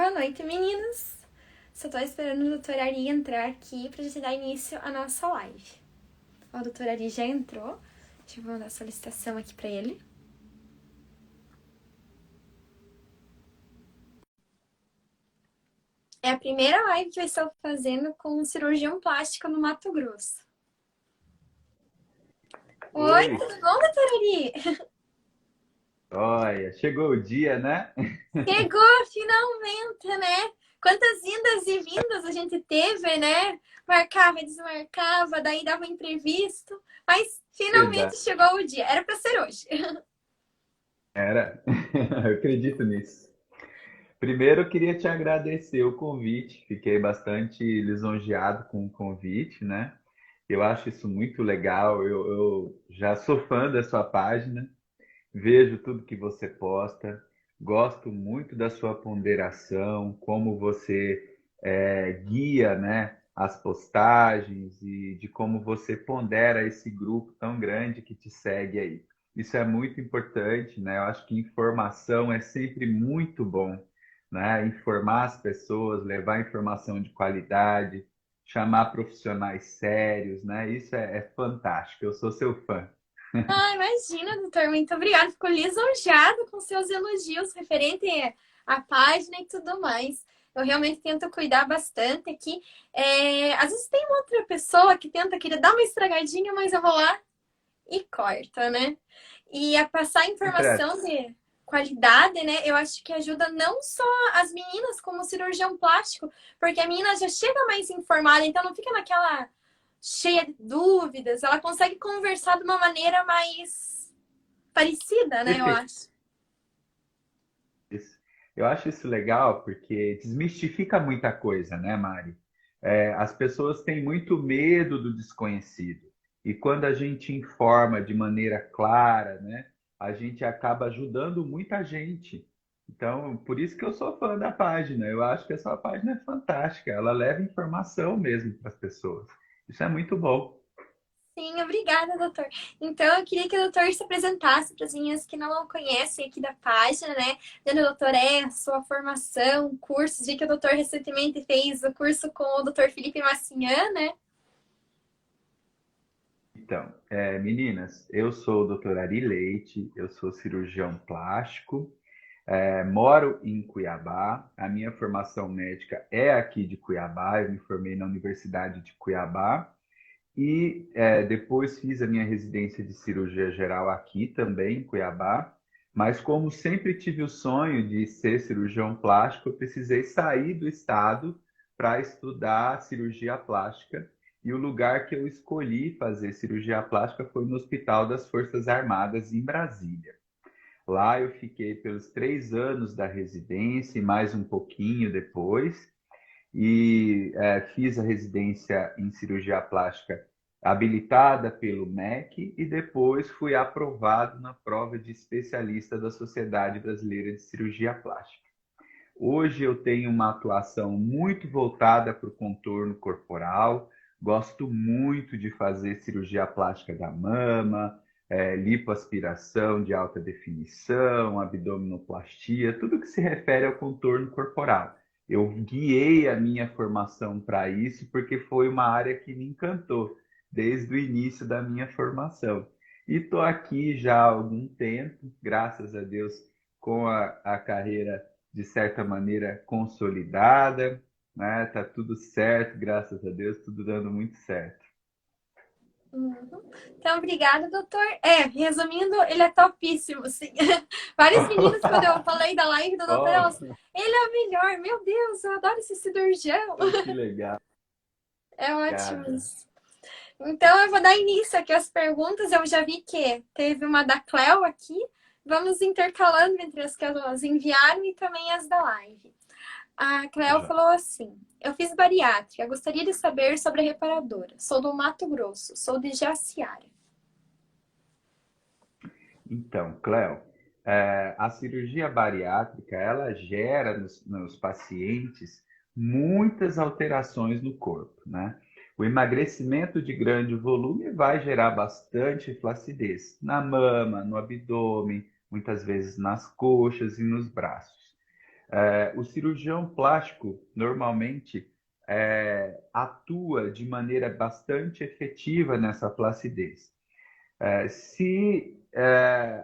Boa noite, meninas! Só tô esperando o doutor Ari entrar aqui pra gente dar início à nossa live. Ó, o doutor Ari já entrou. Deixa eu mandar a solicitação aqui pra ele. É a primeira live que eu estou fazendo com um cirurgião plástico no Mato Grosso. Oi, Oi, tudo bom, doutor Ari? olha, chegou o dia, né? Chegou finalmente, né? Quantas indas e vindas a gente teve, né? Marcava e desmarcava, daí dava um imprevisto. Mas finalmente Verdade. chegou o dia. Era pra ser hoje. Era, eu acredito nisso. Primeiro, eu queria te agradecer o convite. Fiquei bastante lisonjeado com o convite, né? Eu acho isso muito legal. Eu já sou fã da sua página, vejo tudo que você posta, gosto muito da sua ponderação, como você guia, né, as postagens e de como você pondera esse grupo tão grande que te segue aí. Isso é muito importante, né? Eu acho que informação é sempre muito bom, né? Informar as pessoas, levar informação de qualidade, chamar profissionais sérios, né? Isso é fantástico. Eu sou seu fã. Ah, imagina, doutor. Muito obrigada. Fico lisonjeada com seus elogios referente à página e tudo mais. Eu realmente tento cuidar bastante aqui. Às vezes tem uma outra pessoa que tenta querer dar uma estragadinha, mas eu vou lá e corta, né? E a passar Sempre é informação de qualidade, né? Eu acho que ajuda não só as meninas como cirurgião plástico, porque a menina já chega mais informada, então não fica naquela cheia de dúvidas, ela consegue conversar de uma maneira mais parecida, né? Eu perfeito. acho. Isso. Eu acho isso legal porque desmistifica muita coisa, né, Mari? As pessoas têm muito medo do desconhecido. E quando a gente informa de maneira clara, né, a gente acaba ajudando muita gente. Então, por isso que eu sou fã da página. Eu acho que a sua página é fantástica. Ela leva informação mesmo para as pessoas. Isso é muito bom. Sim, obrigada, doutor. Então, eu queria que o doutor se apresentasse para as meninas que não o conhecem aqui da página, né? De onde o doutor é, sua formação, cursos. Vi que o doutor recentemente fez o curso com o doutor Felipe Massinhan, né? Então, meninas, eu sou o Dr. Ari Leite, eu sou cirurgião plástico. Moro em Cuiabá, a minha formação médica é aqui de Cuiabá, eu me formei na Universidade de Cuiabá e depois fiz a minha residência de cirurgia geral aqui também, em Cuiabá. Mas como sempre tive o sonho de ser cirurgião plástico, eu precisei sair do estado para estudar cirurgia plástica. E o lugar que eu escolhi fazer cirurgia plástica foi no Hospital das Forças Armadas, em Brasília. Lá eu fiquei pelos 3 anos da residência e mais um pouquinho depois, e fiz a residência em cirurgia plástica habilitada pelo MEC e depois fui aprovado na prova de especialista da Sociedade Brasileira de Cirurgia Plástica. Hoje eu tenho uma atuação muito voltada para o contorno corporal, gosto muito de fazer cirurgia plástica da mama, lipoaspiração de alta definição, abdominoplastia, tudo que se refere ao contorno corporal. Eu guiei a minha formação para isso porque foi uma área que me encantou desde o início da minha formação. E estou aqui já há algum tempo, graças a Deus, com a carreira de certa maneira consolidada, né? Tá tudo certo, graças a Deus, tudo dando muito certo. Uhum. Então, obrigada, doutor. Resumindo, ele é topíssimo, sim. Várias meninas, quando eu falei da live do doutor, Oh, elas, ele é o melhor. Meu Deus, eu adoro esse cirurgião. que legal, É ótimo obrigada. isso. Então, eu vou dar início aqui às perguntas. Eu já vi que teve uma da Cleo aqui. Vamos intercalando entre as que elas enviaram e também as da live. A Tá Cleo joia. falou assim: eu fiz bariátrica, gostaria de saber sobre a reparadora. Sou do Mato Grosso, sou de Jaciara. Então, Cléo, a cirurgia bariátrica, ela gera nos pacientes muitas alterações no corpo, né? O emagrecimento de grande volume vai gerar bastante flacidez na mama, no abdômen, muitas vezes nas coxas e nos braços. O cirurgião plástico normalmente atua de maneira bastante efetiva nessa flacidez. Se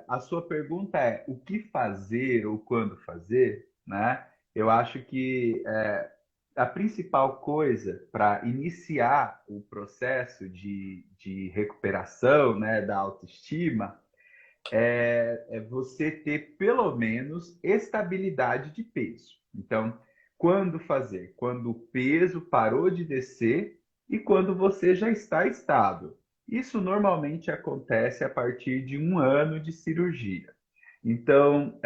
a sua pergunta é o que fazer ou quando fazer, né? Eu acho que a principal coisa para iniciar o processo de recuperação, né, da autoestima é você ter pelo menos estabilidade de peso. Então, quando fazer? Quando o peso parou de descer e quando você já está estável. Isso normalmente acontece a partir de 1 ano de cirurgia. Então,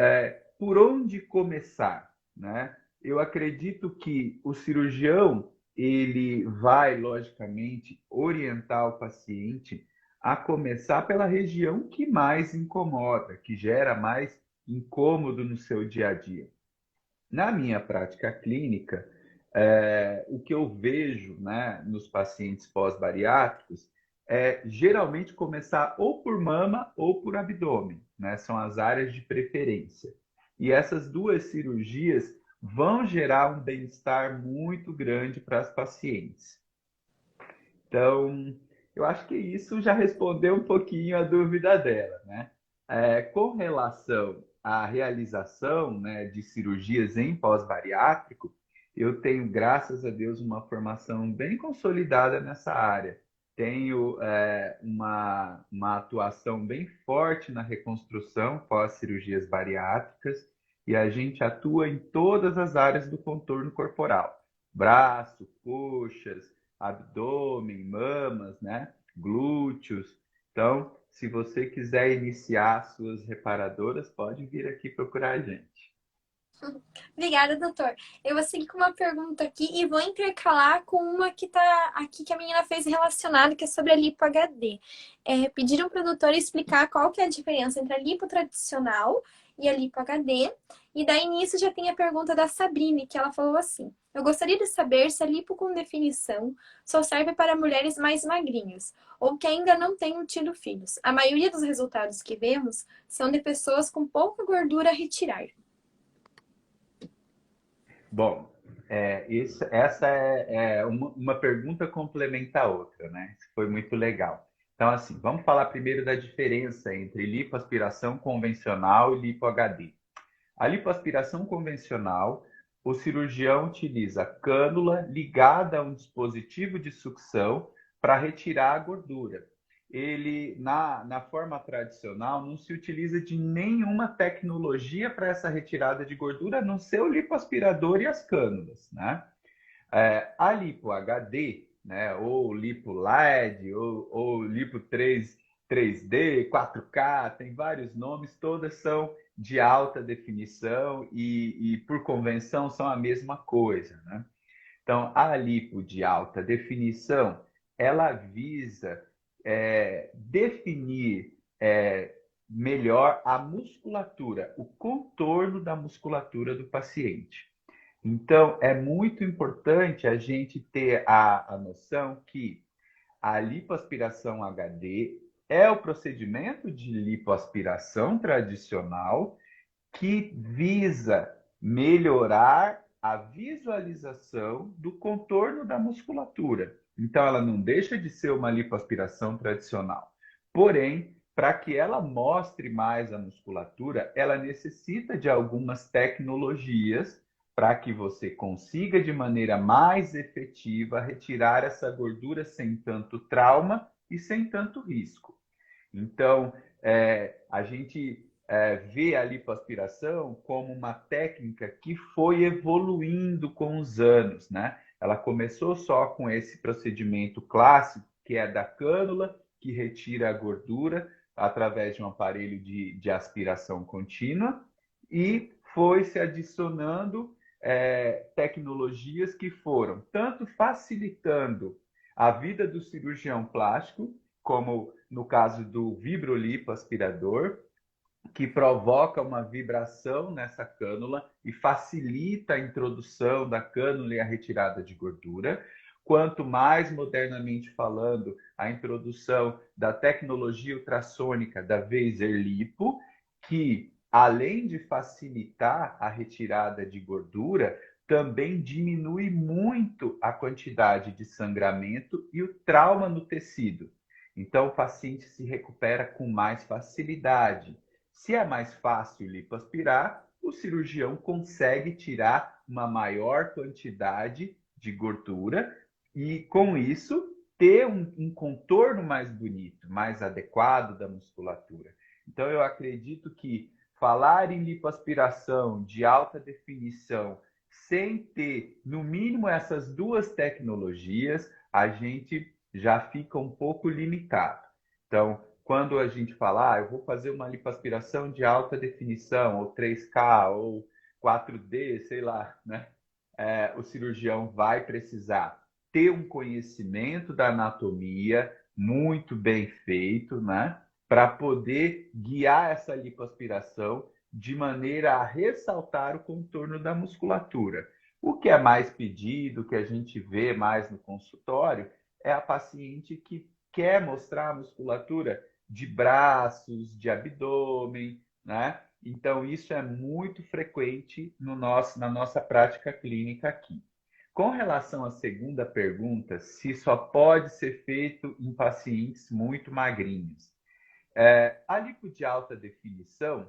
por onde começar, né? Eu acredito que o cirurgião ele vai, logicamente, orientar o paciente a começar pela região que mais incomoda, que gera mais incômodo no seu dia a dia. Na minha prática clínica, o que eu vejo, né, nos pacientes pós-bariátricos é geralmente começar ou por mama ou por abdômen, né? São as áreas de preferência. E essas duas cirurgias vão gerar um bem-estar muito grande para as pacientes. Então, eu acho que isso já respondeu um pouquinho a dúvida dela, né? Com relação à realização, né, de cirurgias em pós-bariátrico, eu tenho, graças a Deus, uma formação bem consolidada nessa área. Tenho uma atuação bem forte na reconstrução pós-cirurgias bariátricas e a gente atua em todas as áreas do contorno corporal. Braço, coxas, abdômen, mamas, né? Glúteos. Então, se você quiser iniciar suas reparadoras, pode vir aqui procurar a gente. Obrigada, doutor. Eu vou seguir com uma pergunta aqui e vou intercalar com uma que tá aqui que a menina fez relacionada, que é sobre a lipo HD. Pediram para o doutor explicar qual que é a diferença entre a lipo tradicional e a lipo HD. E daí nisso já tem a pergunta da Sabrine, que ela falou assim: eu gostaria de saber se a lipo com definição só serve para mulheres mais magrinhas ou que ainda não tenham tido filhos. A maioria dos resultados que vemos são de pessoas com pouca gordura a retirar. Bom, essa é uma pergunta complementa a outra, né? Isso foi muito legal. Então, assim, vamos falar primeiro da diferença entre lipoaspiração convencional e lipo HD. A lipoaspiração convencional, o cirurgião utiliza cânula ligada a um dispositivo de sucção para retirar a gordura. Ele, na forma tradicional, não se utiliza de nenhuma tecnologia para essa retirada de gordura, a não ser o lipoaspirador e as cânulas, né? A lipo HD, né, ou lipo LED, ou lipo 3D, 4K, tem vários nomes, todas são de alta definição e por convenção são a mesma coisa, né? Então, a lipo de alta definição, ela visa definir melhor a musculatura, o contorno da musculatura do paciente. Então, é muito importante a gente ter a noção que a lipoaspiração HD é o procedimento de lipoaspiração tradicional que visa melhorar a visualização do contorno da musculatura. Então, ela não deixa de ser uma lipoaspiração tradicional. Porém, para que ela mostre mais a musculatura, ela necessita de algumas tecnologias para que você consiga, de maneira mais efetiva, retirar essa gordura sem tanto trauma e sem tanto risco. Então, a gente vê a lipoaspiração como uma técnica que foi evoluindo com os anos, né? Ela começou só com esse procedimento clássico, que é da cânula, que retira a gordura através de um aparelho de aspiração contínua, e foi se adicionando tecnologias que foram tanto facilitando a vida do cirurgião plástico, como no caso do vibrolipoaspirador, que provoca uma vibração nessa cânula e facilita a introdução da cânula e a retirada de gordura. Quanto mais modernamente falando, a introdução da tecnologia ultrassônica da Vaser Lipo, que além de facilitar a retirada de gordura, também diminui muito a quantidade de sangramento e o trauma no tecido. Então, o paciente se recupera com mais facilidade. Se é mais fácil lipoaspirar, o cirurgião consegue tirar uma maior quantidade de gordura e, com isso, ter um contorno mais bonito, mais adequado da musculatura. Então, eu acredito que falar em lipoaspiração de alta definição sem ter, no mínimo, essas duas tecnologias, a gente já fica um pouco limitado. Então, quando a gente fala, eu vou fazer uma lipoaspiração de alta definição, ou 3K, ou 4D, sei lá, né? O cirurgião vai precisar ter um conhecimento da anatomia muito bem feito, né? Para poder guiar essa lipoaspiração de maneira a ressaltar o contorno da musculatura. O que é mais pedido, o que a gente vê mais no consultório, é a paciente que quer mostrar a musculatura de braços, de abdômen, né? Então, isso é muito frequente na nossa prática clínica aqui. Com relação à segunda pergunta, se só pode ser feito em pacientes muito magrinhos. A lipo de alta definição,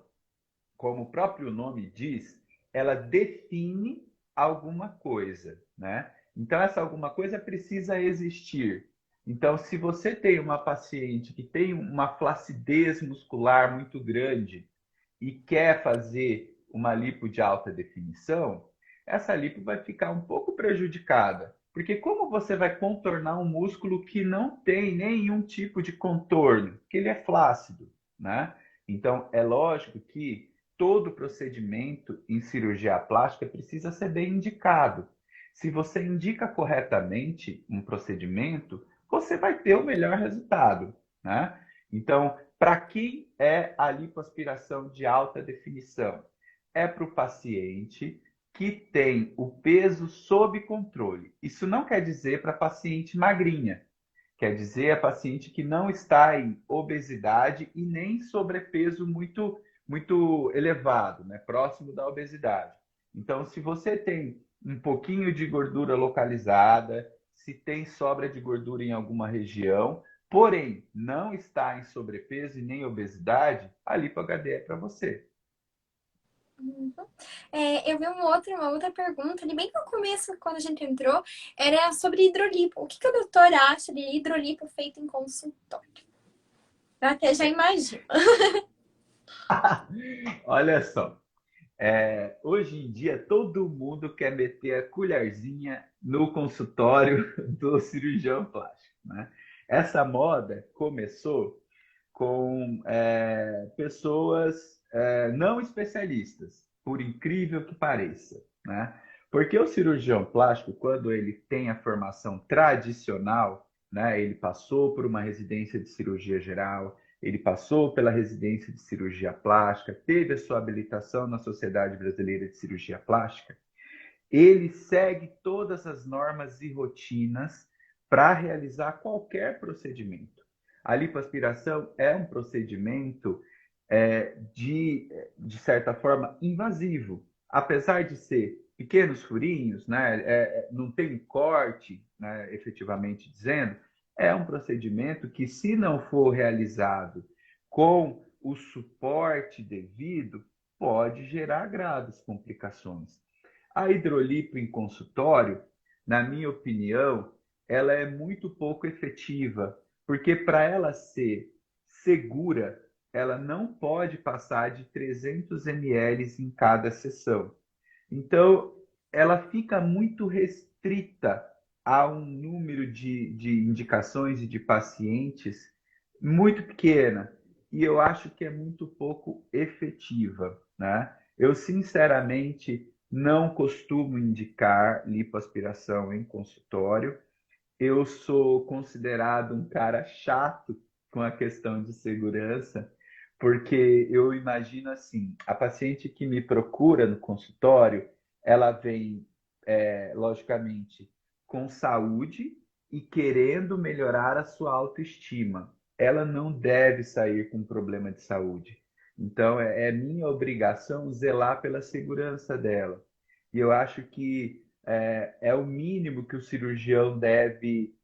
como o próprio nome diz, ela define alguma coisa, né? Então, essa alguma coisa precisa existir. Então, se você tem uma paciente que tem uma flacidez muscular muito grande e quer fazer uma lipo de alta definição, essa lipo vai ficar um pouco prejudicada. Porque como você vai contornar um músculo que não tem nenhum tipo de contorno, que ele é flácido, né? Então, é lógico que todo procedimento em cirurgia plástica precisa ser bem indicado. Se você indica corretamente um procedimento, você vai ter o melhor resultado, né? Então, para quem é a lipoaspiração de alta definição? É para o paciente que tem o peso sob controle. Isso não quer dizer para paciente magrinha. Quer dizer a paciente que não está em obesidade e nem sobrepeso muito elevado, né? Próximo da obesidade. Então, se você tem um pouquinho de gordura localizada, se tem sobra de gordura em alguma região, porém não está em sobrepeso e nem obesidade, a lipo HD é para você. Uhum. Eu vi uma outra pergunta, ali bem no começo, quando a gente entrou, era sobre hidrolipo. O que que o doutor acha de hidrolipo feito em consultório? Eu até já imagino. Olha só, hoje em dia todo mundo quer meter a colherzinha no consultório do cirurgião plástico, né? Essa moda começou com pessoas não especialistas, por incrível que pareça, né? Porque o cirurgião plástico, quando ele tem a formação tradicional, né, ele passou por uma residência de cirurgia geral, ele passou pela residência de cirurgia plástica, teve a sua habilitação na Sociedade Brasileira de Cirurgia Plástica, ele segue todas as normas e rotinas para realizar qualquer procedimento. A lipoaspiração é um procedimento de certa forma, invasivo. Apesar de ser pequenos furinhos, né, não tem corte, né, efetivamente dizendo, é um procedimento que, se não for realizado com o suporte devido, pode gerar graves complicações. A hidrolipo em consultório, na minha opinião, ela é muito pouco efetiva, porque para ela ser segura, ela não pode passar de 300 ml em cada sessão. Então, ela fica muito restrita a um número de indicações e de pacientes muito pequena. E eu acho que é muito pouco efetiva, né? Eu, sinceramente, não costumo indicar lipoaspiração em consultório. Eu sou considerado um cara chato com a questão de segurança, porque eu imagino assim, a paciente que me procura no consultório, ela vem, logicamente, com saúde e querendo melhorar a sua autoestima. Ela não deve sair com problema de saúde. Então, é minha obrigação zelar pela segurança dela. E eu acho que é o mínimo que o cirurgião deve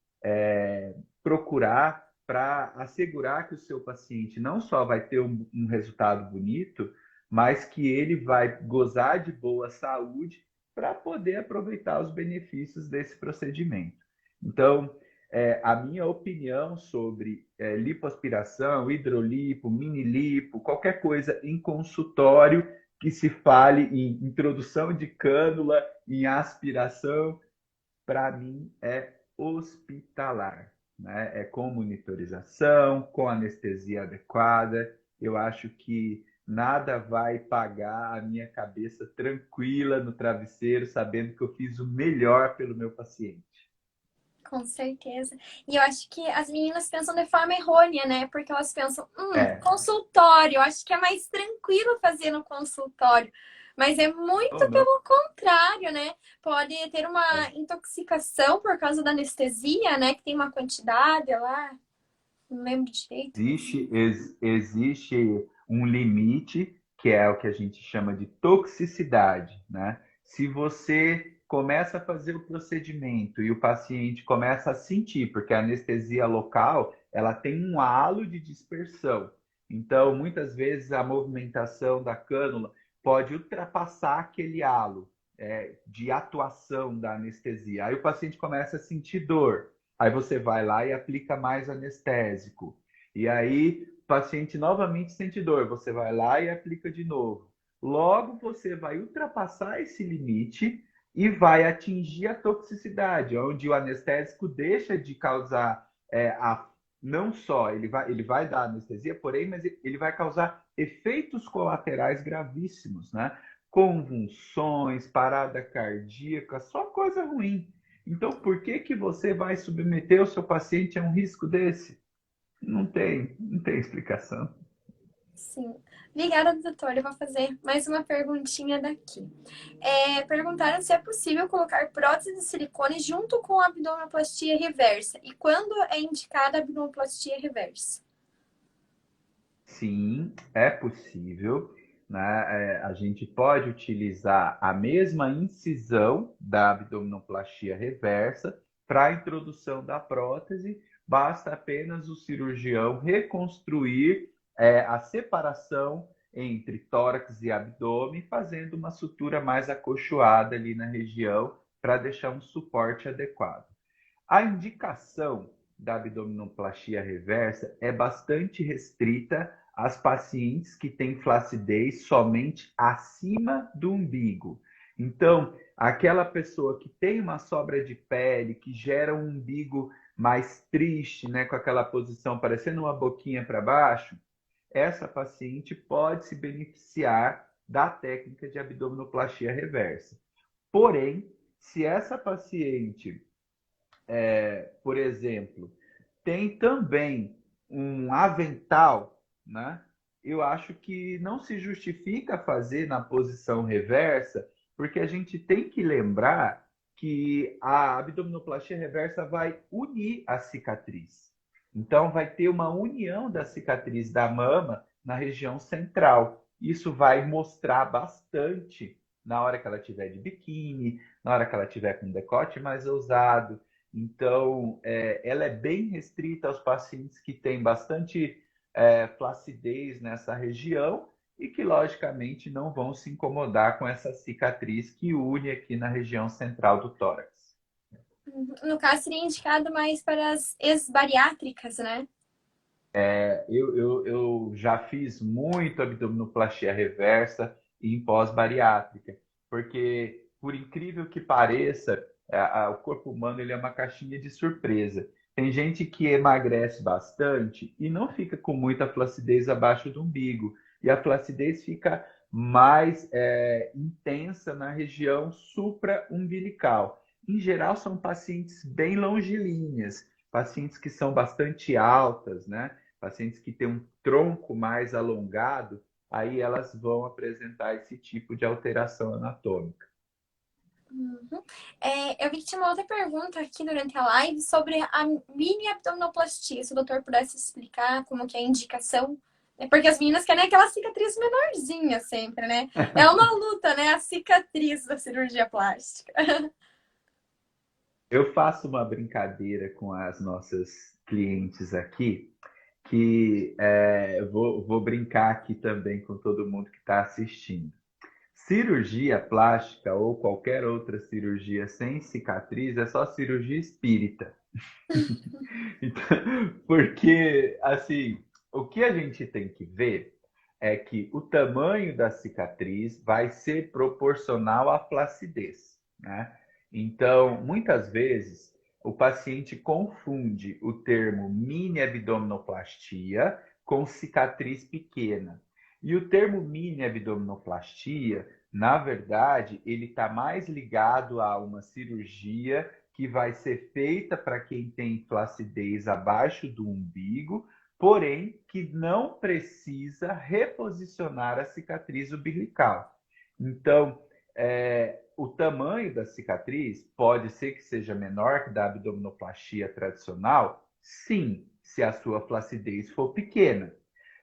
procurar para assegurar que o seu paciente não só vai ter um resultado bonito, mas que ele vai gozar de boa saúde para poder aproveitar os benefícios desse procedimento. Então, a minha opinião sobre lipoaspiração, hidrolipo, minilipo, qualquer coisa em consultório que se fale em introdução de cânula, em aspiração, para mim é hospitalar, né? É com monitorização, com anestesia adequada. Eu acho que nada vai pagar a minha cabeça tranquila no travesseiro, sabendo que eu fiz o melhor pelo meu paciente. Com certeza. E eu acho que as meninas pensam de forma errônea, né? Porque elas pensam, É, consultório, eu acho que é mais tranquilo fazer no consultório. Mas é ou muito não. pelo contrário, né? Pode ter uma É. intoxicação por causa da anestesia, né? Que tem uma quantidade lá, não lembro direito. Existe um limite, que é o que a gente chama de toxicidade, né? Se você começa a fazer o procedimento e o paciente começa a sentir, porque a anestesia local, ela tem um halo de dispersão. Então, muitas vezes a movimentação da cânula pode ultrapassar aquele halo de atuação da anestesia. Aí o paciente começa a sentir dor. Aí você vai lá e aplica mais anestésico. E aí, o paciente novamente sente dor, você vai lá e aplica de novo. Logo, você vai ultrapassar esse limite e vai atingir a toxicidade, onde o anestésico deixa de causar não só ele vai dar anestesia, porém, mas ele vai causar efeitos colaterais gravíssimos, né? Convulsões, parada cardíaca, só coisa ruim. Então, por que que você vai submeter o seu paciente a um risco desse? Não tem explicação. Sim. Obrigada, doutora. Eu vou fazer mais uma perguntinha daqui. Perguntaram se é possível colocar prótese de silicone junto com a abdominoplastia reversa. E quando é indicada a abdominoplastia reversa? Sim, é possível, né? A gente pode utilizar a mesma incisão da abdominoplastia reversa para a introdução da prótese, basta apenas o cirurgião reconstruir a separação entre tórax e abdômen, fazendo uma sutura mais acolchoada ali na região para deixar um suporte adequado. A indicação da abdominoplastia reversa é bastante restrita às pacientes que têm flacidez somente acima do umbigo. Então, aquela pessoa que tem uma sobra de pele, que gera um umbigo mais triste, né, com aquela posição parecendo uma boquinha para baixo, essa paciente pode se beneficiar da técnica de abdominoplastia reversa. Porém, se essa paciente por exemplo, tem também um avental, né? Eu acho que não se justifica fazer na posição reversa, porque a gente tem que lembrar que a abdominoplastia reversa vai unir a cicatriz. Então, vai ter uma união da cicatriz da mama na região central. Isso vai mostrar bastante na hora que ela tiver de biquíni, na hora que ela tiver com decote mais ousado. Então, ela é bem restrita aos pacientes que têm bastante flacidez nessa região e que, logicamente, não vão se incomodar com essa cicatriz que une aqui na região central do tórax. No caso, seria indicado mais para as ex-bariátricas, né? Eu já fiz muito abdominoplastia reversa em pós-bariátrica, porque, por incrível que pareça, o corpo humano ele é uma caixinha de surpresa. Tem gente que emagrece bastante e não fica com muita flacidez abaixo do umbigo, e a flacidez fica mais intensa na região supra-umbilical. Em geral, são pacientes bem longilíneas, pacientes que são bastante altas, né? Pacientes que têm um tronco mais alongado, aí elas vão apresentar esse tipo de alteração anatômica. Uhum. Eu vi que tinha uma outra pergunta aqui durante a live sobre a mini abdominoplastia. Se o doutor pudesse explicar como que é a indicação É porque as meninas querem aquela cicatriz menorzinha sempre, né? É uma luta, né? A cicatriz da cirurgia plástica. Eu faço uma brincadeira com as nossas clientes aqui, que vou brincar aqui também com todo mundo que está assistindo. Cirurgia plástica ou qualquer outra cirurgia sem cicatriz é só cirurgia espírita. Então, porque, assim, o que a gente tem que ver é que o tamanho da cicatriz vai ser proporcional à flacidez, né? Então, muitas vezes, o paciente confunde o termo mini abdominoplastia com cicatriz pequena. E o termo mini abdominoplastia, na verdade, ele está mais ligado a uma cirurgia que vai ser feita para quem tem flacidez abaixo do umbigo, porém que não precisa reposicionar a cicatriz umbilical. Então, o tamanho da cicatriz pode ser que seja menor que da abdominoplastia tradicional, sim, se a sua flacidez for pequena.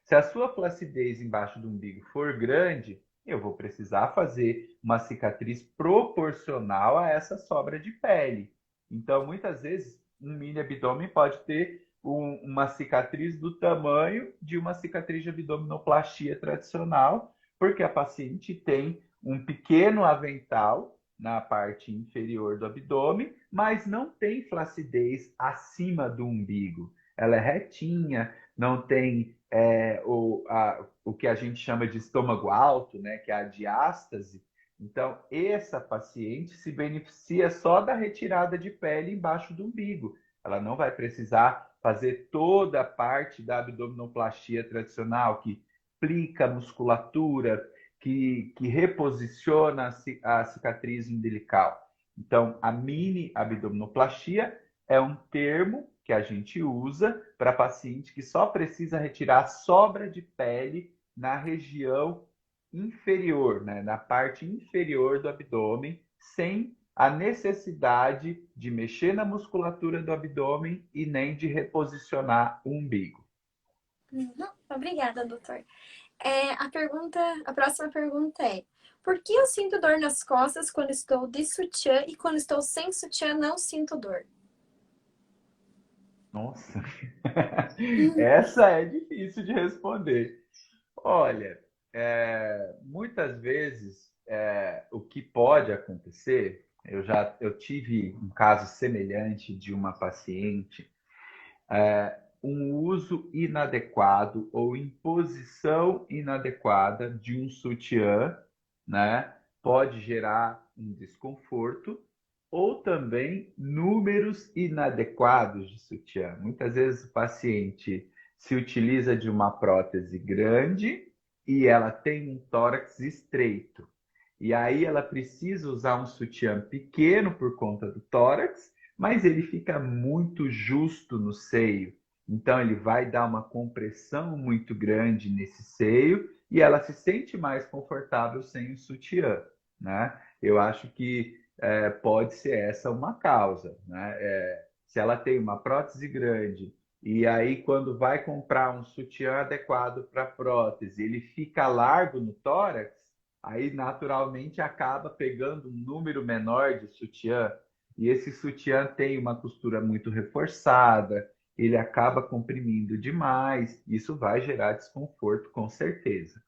Se a sua flacidez embaixo do umbigo for grande, eu vou precisar fazer uma cicatriz proporcional a essa sobra de pele. Então, muitas vezes, um mini abdômen pode ter uma cicatriz do tamanho de uma cicatriz de abdominoplastia tradicional, porque a paciente tem um pequeno avental na parte inferior do abdômen, mas não tem flacidez acima do umbigo. Ela é retinha, não tem o que a gente chama de estômago alto, né, que é a diástase. Então, essa paciente se beneficia só da retirada de pele embaixo do umbigo. Ela não vai precisar fazer toda a parte da abdominoplastia tradicional, que plica a musculatura, que reposiciona a cicatriz umbilical. Então, a mini abdominoplastia é um termo que a gente usa para paciente que só precisa retirar sobra de pele na região inferior, né, na parte inferior do abdômen, sem a necessidade de mexer na musculatura do abdômen e nem de reposicionar o umbigo. Obrigada, doutor. A próxima pergunta é: por que eu sinto dor nas costas quando estou de sutiã e quando estou sem sutiã não sinto dor? Nossa, essa é difícil de responder. Olha, muitas vezes o que pode acontecer, eu tive um caso semelhante de uma paciente, um uso inadequado ou imposição inadequada de um sutiã, né, pode gerar um desconforto ou também números inadequados de sutiã. Muitas vezes o paciente se utiliza de uma prótese grande e ela tem um tórax estreito. E aí ela precisa usar um sutiã pequeno por conta do tórax, mas ele fica muito justo no seio. Então ele vai dar uma compressão muito grande nesse seio e ela se sente mais confortável sem o sutiã, né? Eu acho que pode ser essa uma causa, né? Se ela tem uma prótese grande e aí quando vai comprar um sutiã adequado para a prótese, ele fica largo no tórax, aí naturalmente acaba pegando um número menor de sutiã e esse sutiã tem uma costura muito reforçada, ele acaba comprimindo demais, isso vai gerar desconforto com certeza.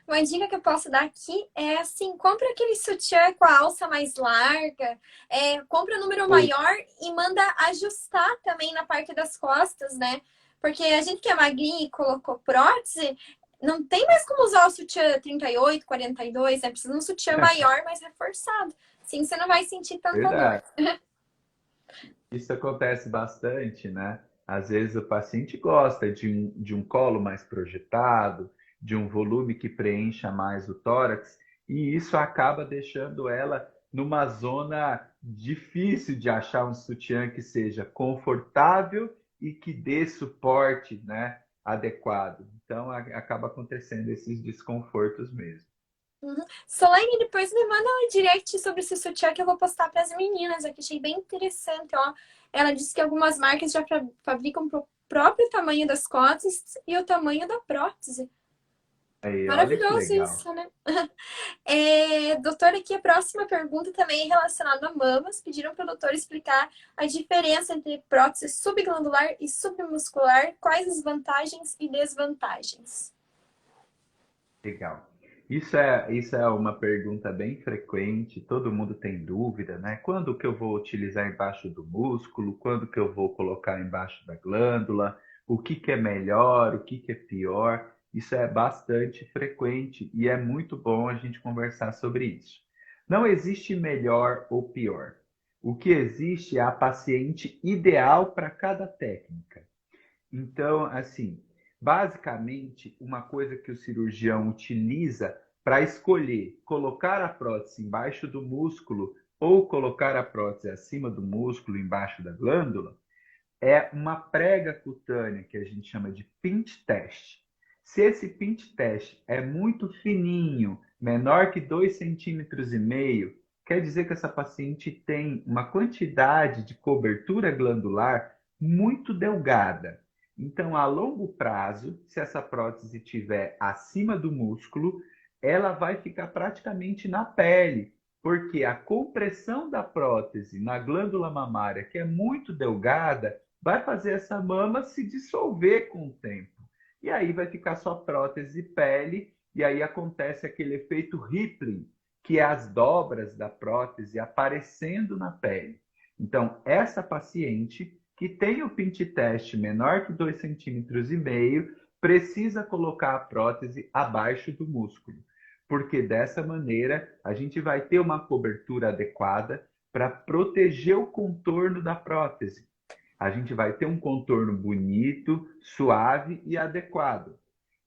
Uma dica que eu posso dar aqui é assim: compra aquele sutiã com a alça mais larga, compra um número Ou maior e manda ajustar também na parte das costas, né? Porque a gente que é magrinha e colocou prótese, não tem mais como usar o sutiã 38, 42, né? Precisa de um sutiã maior, mais reforçado. Assim você não vai sentir tanta dor. verdade. Isso acontece bastante, né? Às vezes o paciente gosta de um colo mais projetado, de um volume que preencha mais o tórax, e isso acaba deixando ela numa zona difícil de achar um sutiã que seja confortável e que dê suporte, né, adequado. Então acaba acontecendo esses desconfortos mesmo. Uhum. Solane, depois me manda um direct sobre esse sutiã que eu vou postar para as meninas aqui. Achei bem interessante, ó. Ela disse que algumas marcas já fabricam próprio tamanho das cóccix e o tamanho da prótese. Aí, olha que Maravilhoso legal. isso, né? Doutor, aqui a próxima pergunta também é relacionada a mamas. Pediram para o doutor explicar a diferença entre prótese subglandular e submuscular, quais as vantagens e desvantagens. Legal. Isso é uma pergunta bem frequente, todo mundo tem dúvida, né? Quando que eu vou utilizar embaixo do músculo? Quando que eu vou colocar embaixo da glândula? O que que é melhor? O que que é pior? Isso é bastante frequente e é muito bom a gente conversar sobre isso. Não existe melhor ou pior. O que existe é a paciente ideal para cada técnica. Então, assim, basicamente, uma coisa que o cirurgião utiliza para escolher colocar a prótese embaixo do músculo ou colocar a prótese acima do músculo, embaixo da glândula, é uma prega cutânea que a gente chama de pinch test. Se esse pinch test é muito fininho, menor que 2,5 cm, quer dizer que essa paciente tem uma quantidade de cobertura glandular muito delgada. Então, a longo prazo, se essa prótese estiver acima do músculo, ela vai ficar praticamente na pele, porque a compressão da prótese na glândula mamária, que é muito delgada, vai fazer essa mama se dissolver com o tempo. E aí vai ficar só prótese e pele, e aí acontece aquele efeito rippling, que é as dobras da prótese aparecendo na pele. Então, essa paciente que tem o pinch test menor que 2,5 cm precisa colocar a prótese abaixo do músculo, porque dessa maneira a gente vai ter uma cobertura adequada para proteger o contorno da prótese. A gente vai ter um contorno bonito, suave e adequado.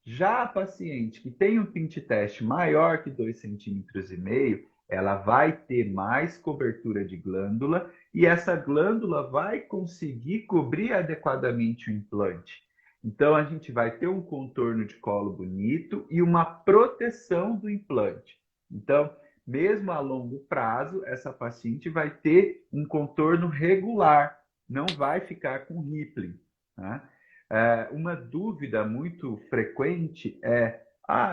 Já a paciente que tem um pinch test maior que 2,5 cm, ela vai ter mais cobertura de glândula e essa glândula vai conseguir cobrir adequadamente o implante. Então, a gente vai ter um contorno de colo bonito e uma proteção do implante. Então, mesmo a longo prazo, essa paciente vai ter um contorno regular, não vai ficar com rippling, né? Uma dúvida muito frequente é: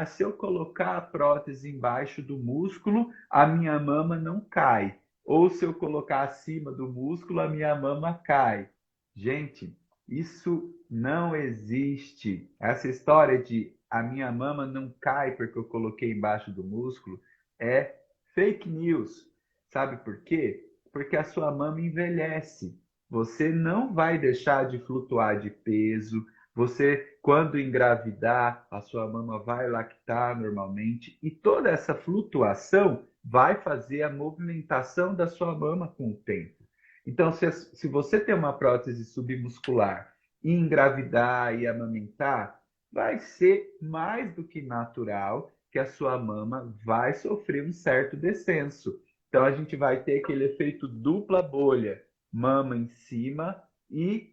se eu colocar a prótese embaixo do músculo, a minha mama não cai. Ou se eu colocar acima do músculo, a minha mama cai. Gente, isso não existe. Essa história de a minha mama não cai porque eu coloquei embaixo do músculo é fake news. Sabe por quê? Porque a sua mama envelhece. Você não vai deixar de flutuar de peso. Você, quando engravidar, a sua mama vai lactar normalmente. E toda essa flutuação vai fazer a movimentação da sua mama com o tempo. Então, se você tem uma prótese submuscular e engravidar e amamentar, vai ser mais do que natural que a sua mama vai sofrer um certo descenso. Então, a gente vai ter aquele efeito dupla bolha, mama em cima e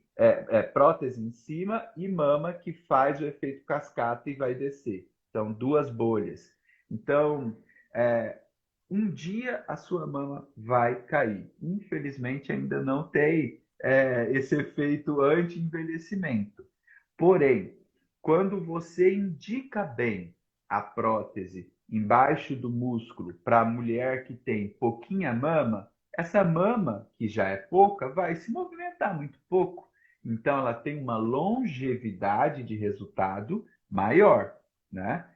prótese em cima e mama que faz o efeito cascata e vai descer. Então, duas bolhas. Então, um dia a sua mama vai cair. Infelizmente, ainda não tem esse efeito anti-envelhecimento. Porém, quando você indica bem a prótese embaixo do músculo para a mulher que tem pouquinha mama, essa mama, que já é pouca, vai se movimentar muito pouco. Então, ela tem uma longevidade de resultado maior, né?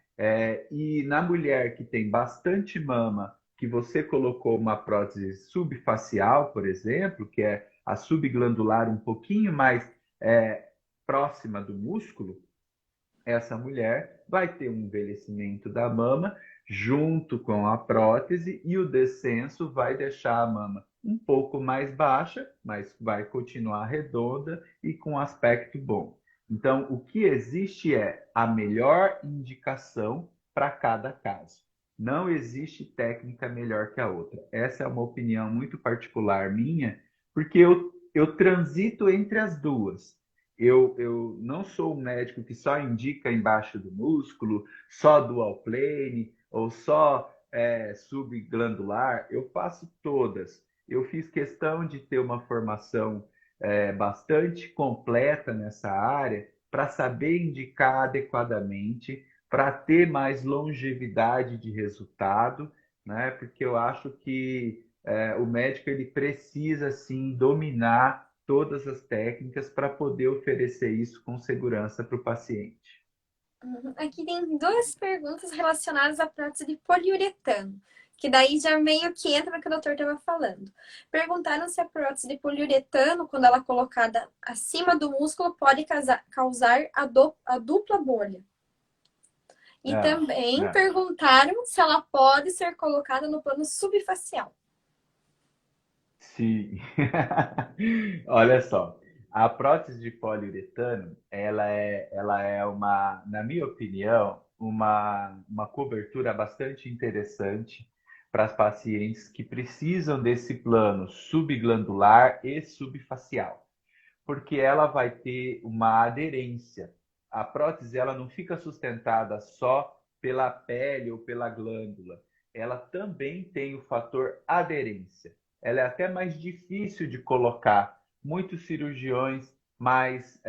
E na mulher que tem bastante mama, que você colocou uma prótese subfacial, por exemplo, que é a subglandular um pouquinho mais próxima do músculo, essa mulher vai ter um envelhecimento da mama junto com a prótese e o descenso vai deixar a mama um pouco mais baixa, mas vai continuar redonda e com aspecto bom. Então, o que existe é a melhor indicação para cada caso. Não existe técnica melhor que a outra. Essa é uma opinião muito particular minha, porque eu transito entre as duas. Eu não sou um médico que só indica embaixo do músculo, só dual plane ou só subglandular. Eu faço todas. Eu fiz questão de ter uma formação bastante completa nessa área para saber indicar adequadamente, para ter mais longevidade de resultado, né? Porque eu acho que o médico ele precisa sim dominar todas as técnicas para poder oferecer isso com segurança para o paciente. Aqui tem duas perguntas relacionadas à prótese de poliuretano, que daí já meio que entra no que o doutor estava falando. Perguntaram se a prótese de poliuretano, quando ela é colocada acima do músculo, pode causar a dupla bolha. E Não, também não. perguntaram se ela pode ser colocada no plano subfacial. Sim. Olha só, a prótese de poliuretano, ela é uma, na minha opinião, uma cobertura bastante interessante para as pacientes que precisam desse plano subglandular e subfacial, porque ela vai ter uma aderência. A prótese ela não fica sustentada só pela pele ou pela glândula, ela também tem o fator aderência. Ela é até mais difícil de colocar. Muitos cirurgiões mais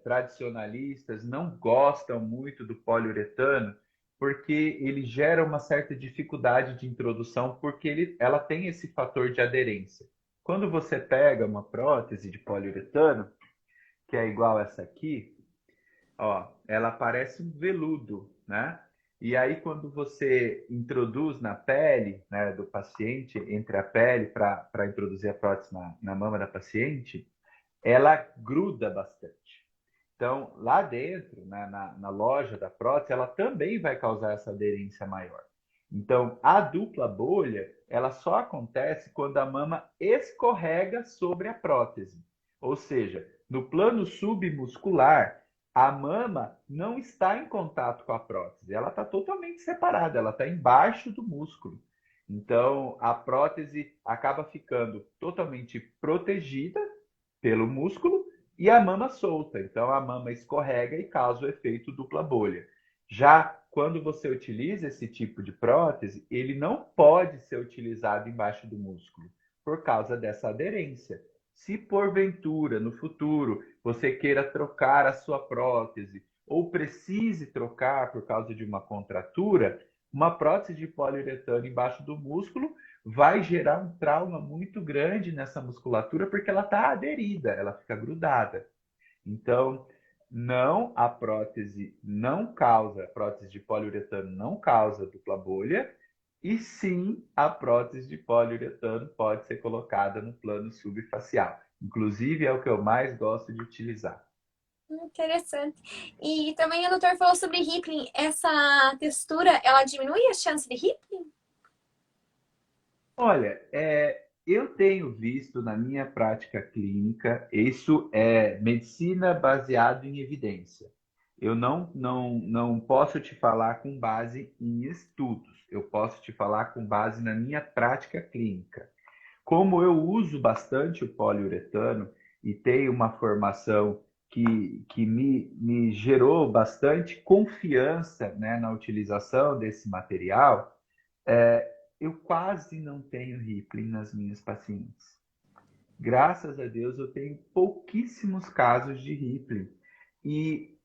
tradicionalistas não gostam muito do poliuretano porque ele gera uma certa dificuldade de introdução, porque ela tem esse fator de aderência. Quando você pega uma prótese de poliuretano, que é igual essa aqui, ó, ela parece um veludo, né? E aí, quando você introduz na pele, né, do paciente, entre a pele para introduzir a prótese na mama da paciente, ela gruda bastante. Então, lá dentro, na loja da prótese, ela também vai causar essa aderência maior. Então, a dupla bolha, ela só acontece quando a mama escorrega sobre a prótese. Ou seja, no plano submuscular, a mama não está em contato com a prótese, ela está totalmente separada, ela está embaixo do músculo. Então, a prótese acaba ficando totalmente protegida pelo músculo e a mama solta. Então a mama escorrega e causa o efeito dupla bolha. Já quando você utiliza esse tipo de prótese, ele não pode ser utilizado embaixo do músculo por causa dessa aderência. Se porventura, no futuro, você queira trocar a sua prótese ou precise trocar por causa de uma contratura, uma prótese de poliuretano embaixo do músculo vai gerar um trauma muito grande nessa musculatura porque ela está aderida, ela fica grudada. Então, não, a prótese de poliuretano não causa dupla bolha, e sim a prótese de poliuretano pode ser colocada no plano subfacial. Inclusive, é o que eu mais gosto de utilizar. Interessante. E também o doutor falou sobre Rippling. Essa textura, ela diminui a chance de Rippling? Olha, eu tenho visto na minha prática clínica, isso é medicina baseada em evidência. Eu não posso te falar com base em estudos, eu posso te falar com base na minha prática clínica. Como eu uso bastante o poliuretano e tenho uma formação que me gerou bastante confiança, né, na utilização desse material, eu quase não tenho rippling nas minhas pacientes. Graças a Deus eu tenho pouquíssimos casos de rippling. E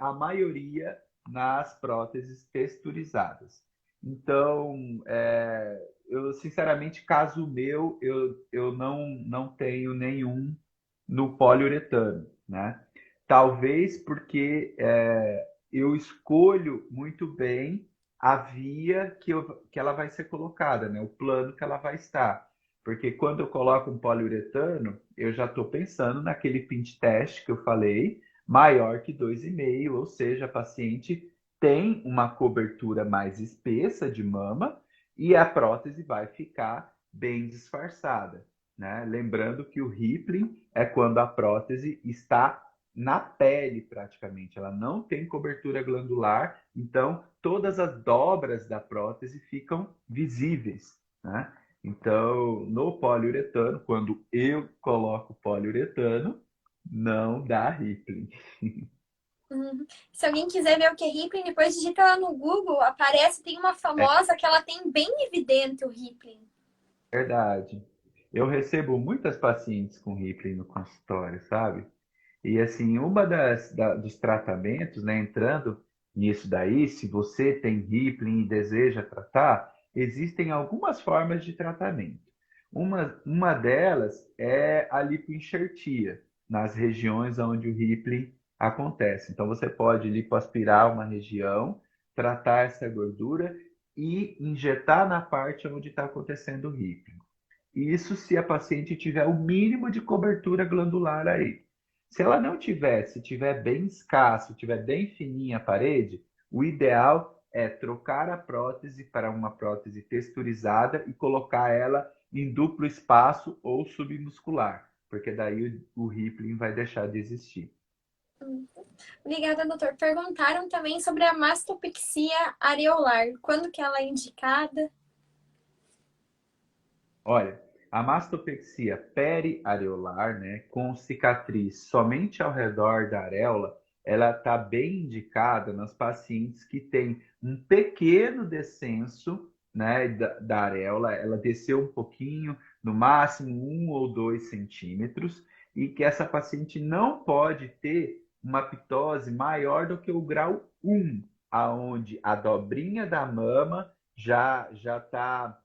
a maioria nas próteses texturizadas. Então, eu sinceramente, caso meu, eu não tenho nenhum no poliuretano, né? Talvez porque eu escolho muito bem a via que ela vai ser colocada, né? O plano que ela vai estar. Porque quando eu coloco um poliuretano, eu já estou pensando naquele pinch test que eu falei, maior que 2,5, ou seja, a paciente tem uma cobertura mais espessa de mama e a prótese vai ficar bem disfarçada, né? Lembrando que o rippling é quando a prótese está na pele praticamente, ela não tem cobertura glandular, então todas as dobras da prótese ficam visíveis, né? Então, no poliuretano, quando eu coloco poliuretano, não dá rippling. Uhum. Se alguém quiser ver o que é Rippling, depois digita lá no Google, aparece, tem uma É famosa que ela tem bem evidente o Rippling. verdade. Eu recebo muitas pacientes com Ripley no consultório, sabe? E assim, dos tratamentos, né, entrando nisso daí, se você tem Ripley e deseja tratar, existem algumas formas de tratamento. Uma delas é a lipoenxertia, nas regiões onde o Ripley acontece. Então, você pode lipoaspirar uma região, tratar essa gordura e injetar na parte onde está acontecendo o Ripley. Isso se a paciente tiver o mínimo de cobertura glandular aí. Se ela não tiver, se tiver bem escasso, tiver bem fininha a parede, o ideal é trocar a prótese para uma prótese texturizada e colocar ela em duplo espaço ou submuscular, porque daí o rippling vai deixar de existir. Obrigada, doutor. Perguntaram também sobre a mastopexia areolar. Quando que ela é indicada? Olha, a mastopexia periareolar, né, com cicatriz somente ao redor da areola, ela está bem indicada nas pacientes que têm um pequeno descenso, né, da areola, ela desceu um pouquinho, no máximo 1 ou 2 centímetros, e que essa paciente não pode ter uma ptose maior do que o grau 1, aonde a dobrinha da mama já está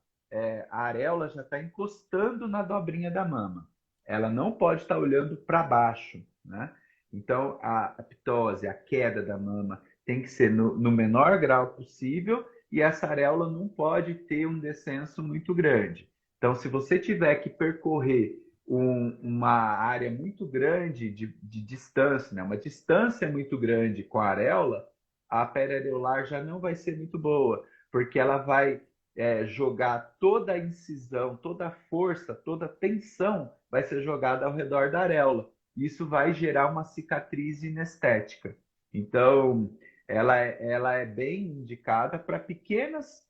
a areola já está encostando na dobrinha da mama. Ela não pode estar olhando para baixo, né? Então, a ptose, a queda da mama, tem que ser no menor grau possível e essa areola não pode ter um descenso muito grande. Então, se você tiver que percorrer uma área muito grande de distância, né? Uma distância muito grande com a areola, a periareolar já não vai ser muito boa, porque ela vai jogar toda a incisão, toda a força, toda a tensão vai ser jogada ao redor da areola. Isso vai gerar uma cicatriz inestética. Então, ela é bem indicada para pequenas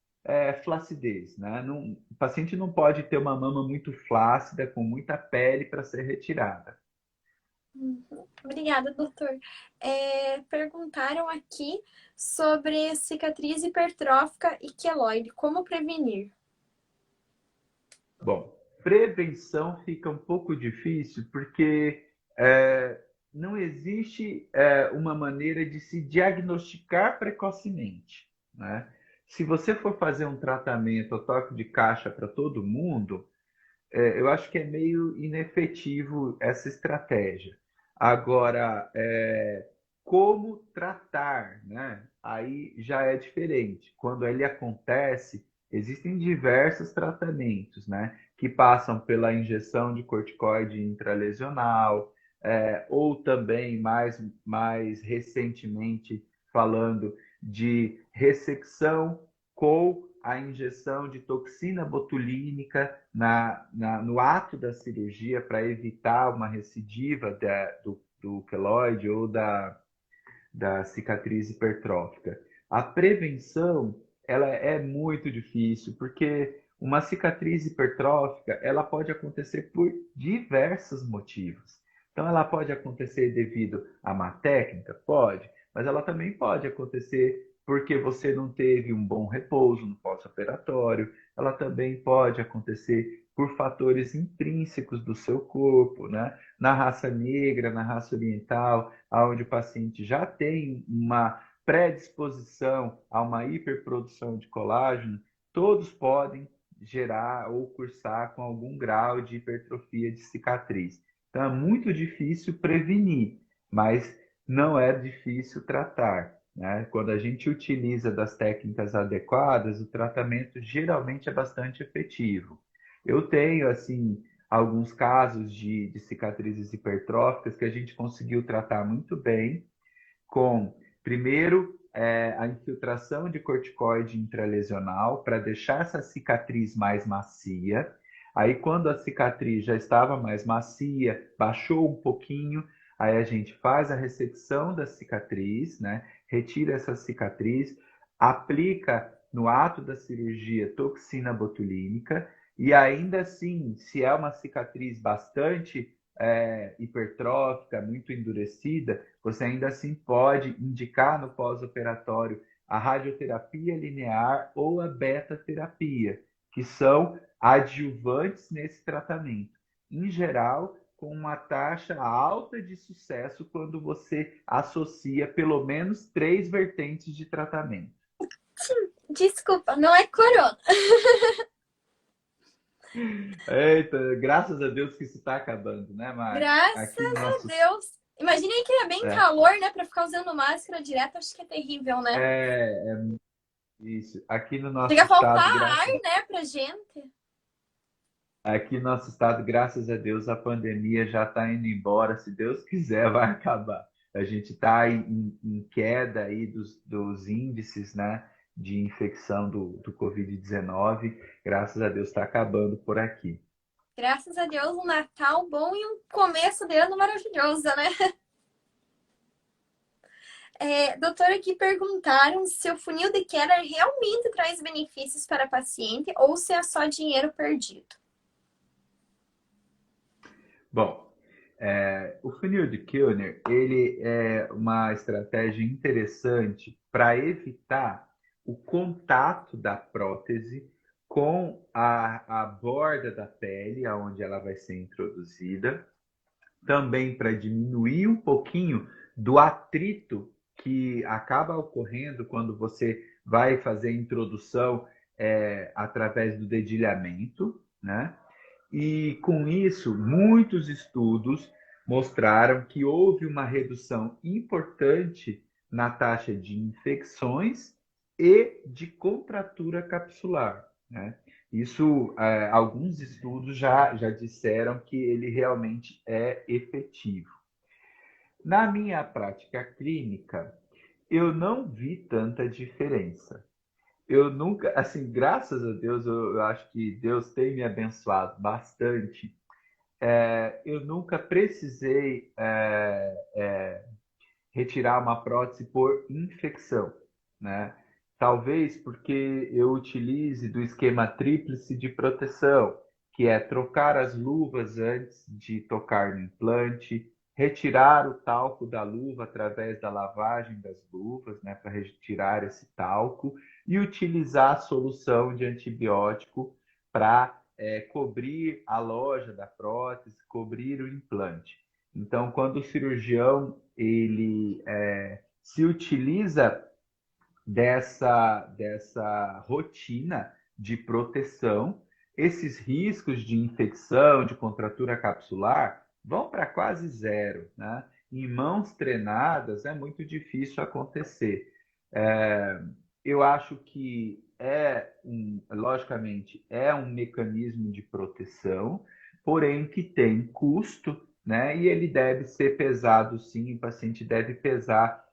flacidez. Né? O paciente não pode ter uma mama muito flácida, com muita pele para ser retirada. Obrigada, doutor. Perguntaram aqui sobre cicatriz hipertrófica e queloide. Como prevenir? Bom, prevenção fica um pouco difícil porque é, não existe uma maneira de se diagnosticar precocemente, né? Se você for fazer um tratamento a toque de caixa para todo mundo, eu acho que é meio inefetivo essa estratégia. Agora, como tratar, né? Aí já é diferente. Quando ele acontece, existem diversos tratamentos, né? Que passam pela injeção de corticoide intralesional, ou também mais recentemente falando de ressecção com a injeção de toxina botulínica no ato da cirurgia para evitar uma recidiva do queloide ou da cicatriz hipertrófica. A prevenção ela é muito difícil, porque uma cicatriz hipertrófica ela pode acontecer por diversos motivos. Então, ela pode acontecer devido a má técnica? Pode, mas ela também pode acontecer porque você não teve um bom repouso no pós-operatório. Ela também pode acontecer por fatores intrínsecos do seu corpo, né? Na raça negra, na raça oriental, onde o paciente já tem uma predisposição a uma hiperprodução de colágeno, todos podem gerar ou cursar com algum grau de hipertrofia de cicatriz. Então é muito difícil prevenir, mas não é difícil tratar. Né? Quando a gente utiliza das técnicas adequadas, o tratamento geralmente é bastante efetivo. Eu tenho, assim, alguns casos de cicatrizes hipertróficas que a gente conseguiu tratar muito bem com, primeiro, a infiltração de corticoide intralesional para deixar essa cicatriz mais macia. Aí, quando a cicatriz já estava mais macia, baixou um pouquinho, aí a gente faz a ressecção da cicatriz, né? Retira essa cicatriz, aplica no ato da cirurgia toxina botulínica e ainda assim, se é uma cicatriz bastante hipertrófica, muito endurecida, você ainda assim pode indicar no pós-operatório a radioterapia linear ou a beta-terapia, que são adjuvantes nesse tratamento. Em geral, com uma taxa alta de sucesso quando você associa pelo menos 3 vertentes de tratamento. Desculpa, não é corona. Eita, graças a Deus que isso está acabando, né, Mari? Graças Aqui no a nosso. Deus. Imaginei que é bem É, calor, né? Pra ficar usando máscara direto, acho que é terrível, né? é isso. Aqui no Chega nosso a faltar estado, ar, né, pra gente. aqui no nosso estado, graças a Deus, a pandemia já está indo embora. Se Deus quiser, vai acabar. A gente está em queda aí dos índices, né, de infecção do Covid-19. Graças a Deus está acabando por aqui. Graças a Deus, um Natal bom e um começo de ano maravilhoso, né? Doutora, aqui perguntaram se o funil de Keller realmente traz benefícios para a paciente ou se é só dinheiro perdido. Bom, o funil de Kellner, ele é uma estratégia interessante para evitar o contato da prótese com a borda da pele, aonde ela vai ser introduzida, também para diminuir um pouquinho do atrito que acaba ocorrendo quando você vai fazer a introdução através do dedilhamento, né? E com isso, muitos estudos mostraram que houve uma redução importante na taxa de infecções e de contratura capsular, né? Isso, alguns estudos já disseram que ele realmente é efetivo. Na minha prática clínica, eu não vi tanta diferença. Eu nunca, assim, graças a Deus, eu acho que Deus tem me abençoado bastante. Eu nunca precisei retirar uma prótese por infecção, né? Talvez porque eu utilize do esquema tríplice de proteção, que é trocar as luvas antes de tocar no implante, retirar o talco da luva através da lavagem das luvas, né, para retirar esse talco, e utilizar a solução de antibiótico para cobrir a loja da prótese, cobrir o implante. Então, quando o cirurgião ele se utiliza dessa rotina de proteção, esses riscos de infecção, de contratura capsular, vão para quase zero, né? Em mãos treinadas é muito difícil acontecer. Eu acho que logicamente, é um mecanismo de proteção, porém que tem custo, né? E ele deve ser pesado, sim, o paciente deve pesar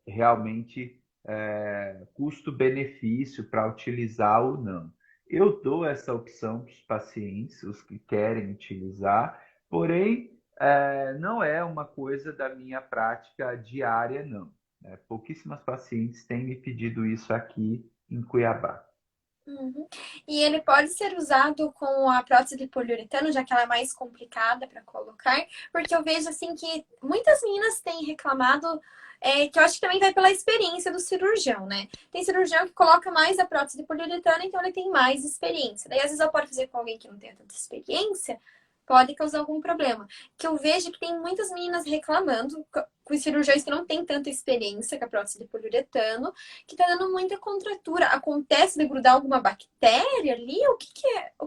realmente custo-benefício para utilizar ou não. Eu dou essa opção para os pacientes, os que querem utilizar, porém, não é uma coisa da minha prática diária, não. Pouquíssimas pacientes têm me pedido isso aqui em Cuiabá. Uhum. E ele pode ser usado com a prótese de poliuretano, já que ela é mais complicada para colocar, porque eu vejo assim que muitas meninas têm reclamado, que eu acho que também vai pela experiência do cirurgião, né? Tem cirurgião que coloca mais a prótese de poliuretano, então ele tem mais experiência. Daí às vezes eu posso fazer com alguém que não tem tanta experiência, pode causar algum problema. Que eu vejo que tem muitas meninas reclamando com os cirurgiões que não têm tanta experiência com a prótese de poliuretano, que tá dando muita contratura. Acontece de grudar alguma bactéria ali? O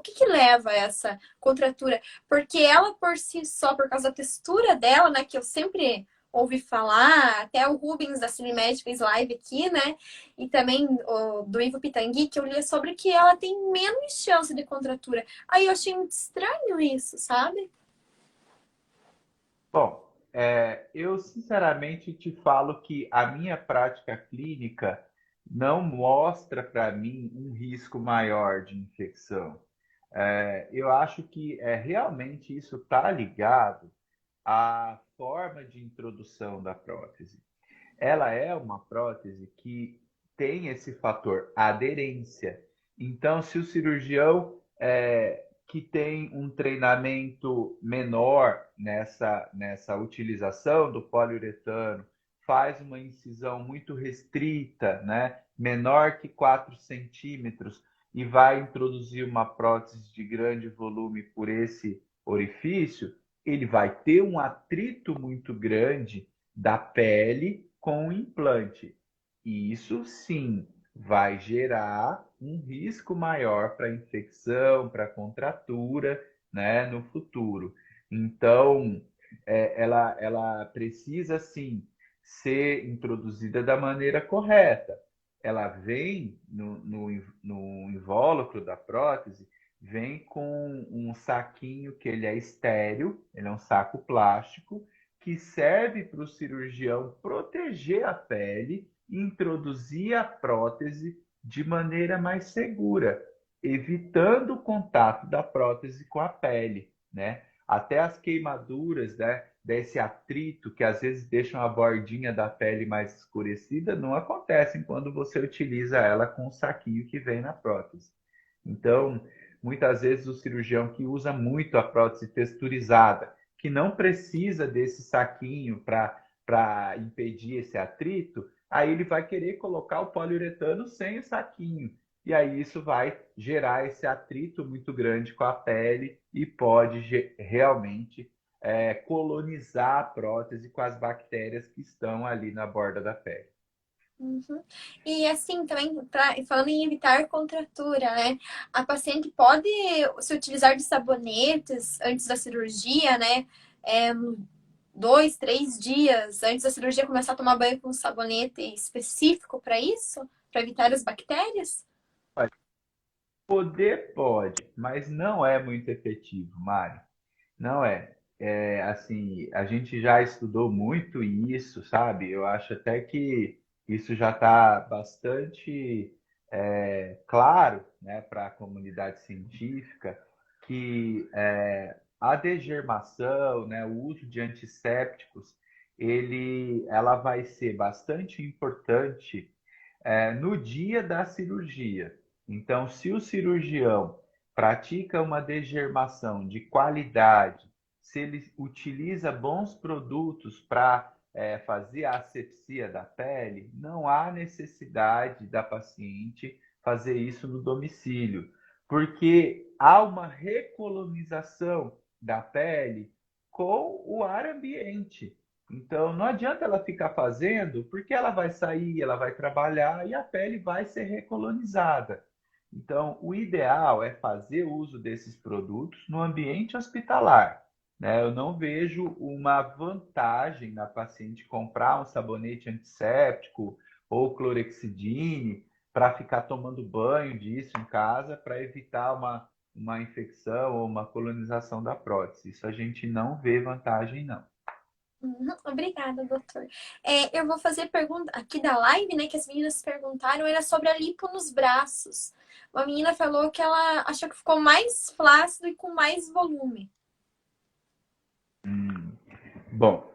que que leva a essa contratura? Porque ela por si só, por causa da textura dela, né, que eu sempre ouvi falar, até o Rubens da Cinemed fez live aqui, né? E também do Ivo Pitangui, que eu li sobre que ela tem menos chance de contratura. Aí eu achei muito estranho isso, sabe? Bom, eu sinceramente te falo que a minha prática clínica não mostra para mim um risco maior de infecção. Eu acho que realmente isso está ligado à forma de introdução da prótese. Ela é uma prótese que tem esse fator aderência. Então, se o cirurgião que tem um treinamento menor nessa utilização do poliuretano faz uma incisão muito restrita, né? Menor que 4 centímetros, e vai introduzir uma prótese de grande volume por esse orifício, ele vai ter um atrito muito grande da pele com o implante. E isso sim vai gerar um risco maior para infecção, para contratura, né, no futuro. Então, ela precisa sim ser introduzida da maneira correta. Ela vem no invólucro da prótese, vem com um saquinho que ele é estéril, ele é um saco plástico, que serve para o cirurgião proteger a pele e introduzir a prótese de maneira mais segura, evitando o contato da prótese com a pele, né? Até as queimaduras, né, desse atrito que às vezes deixam a bordinha da pele mais escurecida, não acontecem quando você utiliza ela com o saquinho que vem na prótese. Então, muitas vezes o cirurgião que usa muito a prótese texturizada, que não precisa desse saquinho para impedir esse atrito, aí ele vai querer colocar o poliuretano sem o saquinho. E aí isso vai gerar esse atrito muito grande com a pele e pode realmente colonizar a prótese com as bactérias que estão ali na borda da pele. Uhum. E assim, também, falando em evitar contratura, né? A paciente pode se utilizar de sabonetes antes da cirurgia, né? É, 2, 3 dias antes da cirurgia começar a tomar banho com um sabonete específico para isso? Para evitar as bactérias? Poder pode, mas não é muito efetivo, Mari. Não é. Assim, a gente já estudou muito isso, sabe? Eu acho até que isso já está bastante claro, né, para a comunidade científica que a degermação, né, o uso de antissépticos, ela vai ser bastante importante no dia da cirurgia. Então, se o cirurgião pratica uma degermação de qualidade, se ele utiliza bons produtos para fazer a asepsia da pele, não há necessidade da paciente fazer isso no domicílio, porque há uma recolonização da pele com o ar ambiente. Então, não adianta ela ficar fazendo, porque ela vai sair, ela vai trabalhar e a pele vai ser recolonizada. Então, o ideal é fazer uso desses produtos no ambiente hospitalar, né? Eu não vejo uma vantagem na paciente comprar um sabonete antisséptico ou clorexidine para ficar tomando banho disso em casa para evitar uma infecção ou uma colonização da prótese. Isso a gente não vê vantagem, não. Uhum. Obrigada, doutor. Eu vou fazer pergunta aqui da live, né? Que as meninas perguntaram, era sobre a lipo nos braços. Uma menina falou que ela achou que ficou mais flácido e com mais volume. Bom,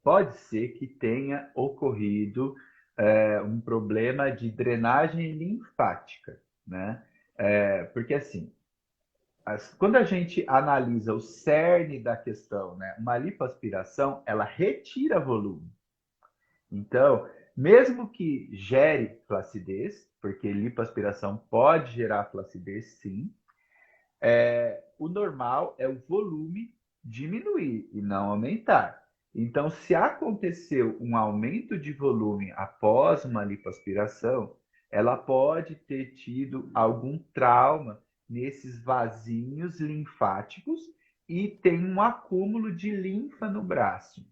pode ser que tenha ocorrido um problema de drenagem linfática, né? Porque assim, quando a gente analisa o cerne da questão, né, uma lipoaspiração, ela retira volume. Então, mesmo que gere flacidez, porque lipoaspiração pode gerar flacidez, sim, o normal é o volume diminuir e não aumentar. Então, se aconteceu um aumento de volume após uma lipoaspiração, ela pode ter tido algum trauma nesses vasinhos linfáticos e tem um acúmulo de linfa no braço.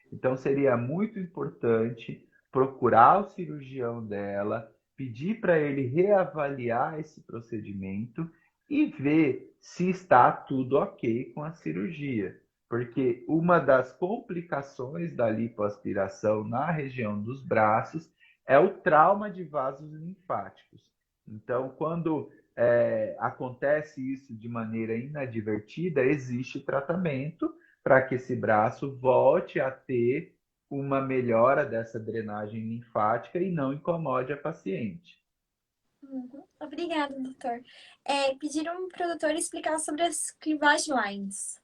Então, seria muito importante procurar o cirurgião dela, pedir para ele reavaliar esse procedimento e ver se está tudo ok com a cirurgia. Porque uma das complicações da lipoaspiração na região dos braços é o trauma de vasos linfáticos. Então, quando acontece isso de maneira inadvertida, existe tratamento para que esse braço volte a ter uma melhora dessa drenagem linfática e não incomode a paciente. Uhum. Obrigada, doutor. Pediram para o doutor explicar sobre as clivage lines.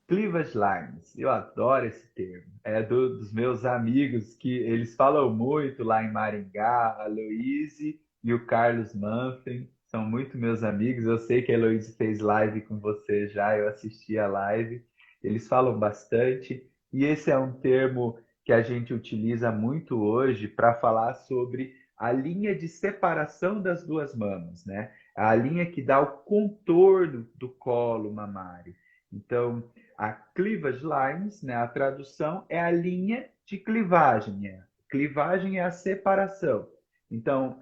Cleavage lines, eu adoro esse termo. É dos meus amigos que eles falam muito lá em Maringá, a Aloise e o Carlos Manfren, são muito meus amigos. Eu sei que a Heloísa fez live com você já, eu assisti a live. Eles falam bastante, e esse é um termo que a gente utiliza muito hoje para falar sobre a linha de separação das duas mamas, né? A linha que dá o contorno do colo mamário. Então, a cleavage lines, né? A tradução é a linha de clivagem. Né? Clivagem é a separação. Então,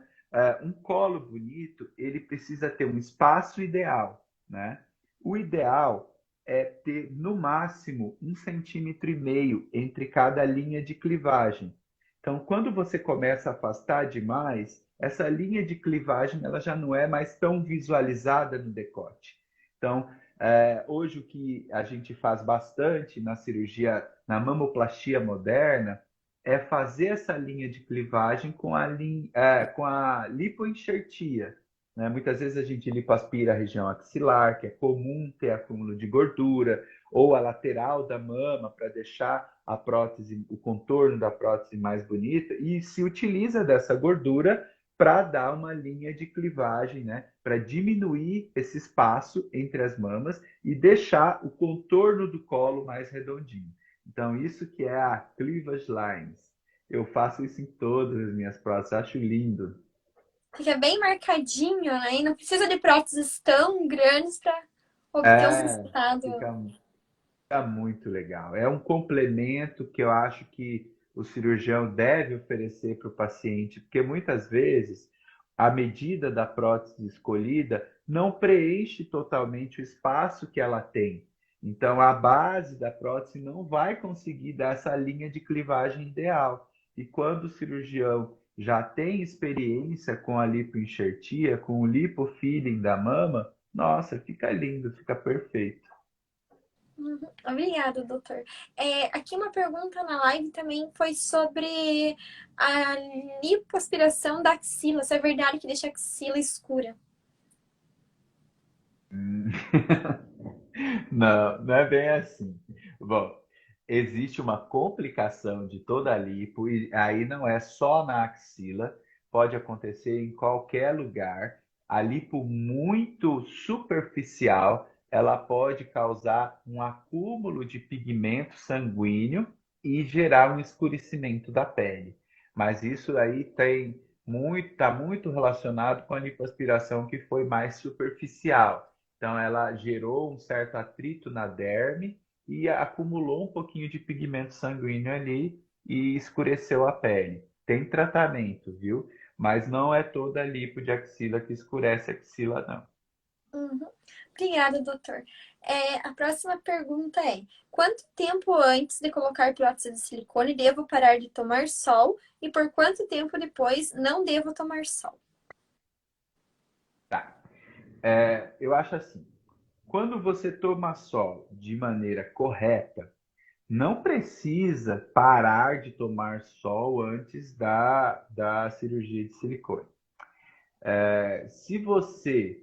um colo bonito, ele precisa ter um espaço ideal, né? O ideal é ter, no máximo, 1,5 cm entre cada linha de clivagem. Então, quando você começa a afastar demais, essa linha de clivagem ela já não é mais tão visualizada no decote. Então, hoje o que a gente faz bastante na cirurgia, na mamoplastia moderna, é fazer essa linha de clivagem com a lipoenxertia. Né? Muitas vezes a gente lipoaspira a região axilar, que é comum ter acúmulo de gordura, ou a lateral da mama para deixar a prótese, o contorno da prótese mais bonita, e se utiliza dessa gordura para dar uma linha de clivagem, né? Para diminuir esse espaço entre as mamas e deixar o contorno do colo mais redondinho. Então, isso que é a cleavage lines. Eu faço isso em todas as minhas próteses, acho lindo. Fica bem marcadinho, né? E não precisa de próteses tão grandes para obter um É, resultado. fica, fica muito legal. É um complemento que eu acho que o cirurgião deve oferecer para o paciente, porque muitas vezes a medida da prótese escolhida não preenche totalmente o espaço que ela tem. Então, a base da prótese não vai conseguir dar essa linha de clivagem ideal. E quando o cirurgião já tem experiência com a lipoenxertia, com o lipofilling da mama, nossa, fica lindo, fica perfeito. Uhum. Obrigada, doutor. Aqui uma pergunta na live também foi sobre a lipoaspiração da axila. Se é verdade que deixa a axila escura. Hum. Não, não é bem assim. Bom, existe uma complicação de toda a lipo, e aí não é só na axila, pode acontecer em qualquer lugar. A lipo muito superficial, ela pode causar um acúmulo de pigmento sanguíneo e gerar um escurecimento da pele. Mas isso aí está muito relacionado com a lipoaspiração que foi mais superficial. Então, ela gerou um certo atrito na derme e acumulou um pouquinho de pigmento sanguíneo ali e escureceu a pele. Tem tratamento, viu? Mas não é toda a lipo de axila que escurece a axila, não. Uhum. Obrigada, doutor. A próxima pergunta é: quanto tempo antes de colocar prótese de silicone devo parar de tomar sol e por quanto tempo depois não devo tomar sol? Tá. Eu acho assim, quando você toma sol de maneira correta, não precisa parar de tomar sol antes da cirurgia de silicone. Se você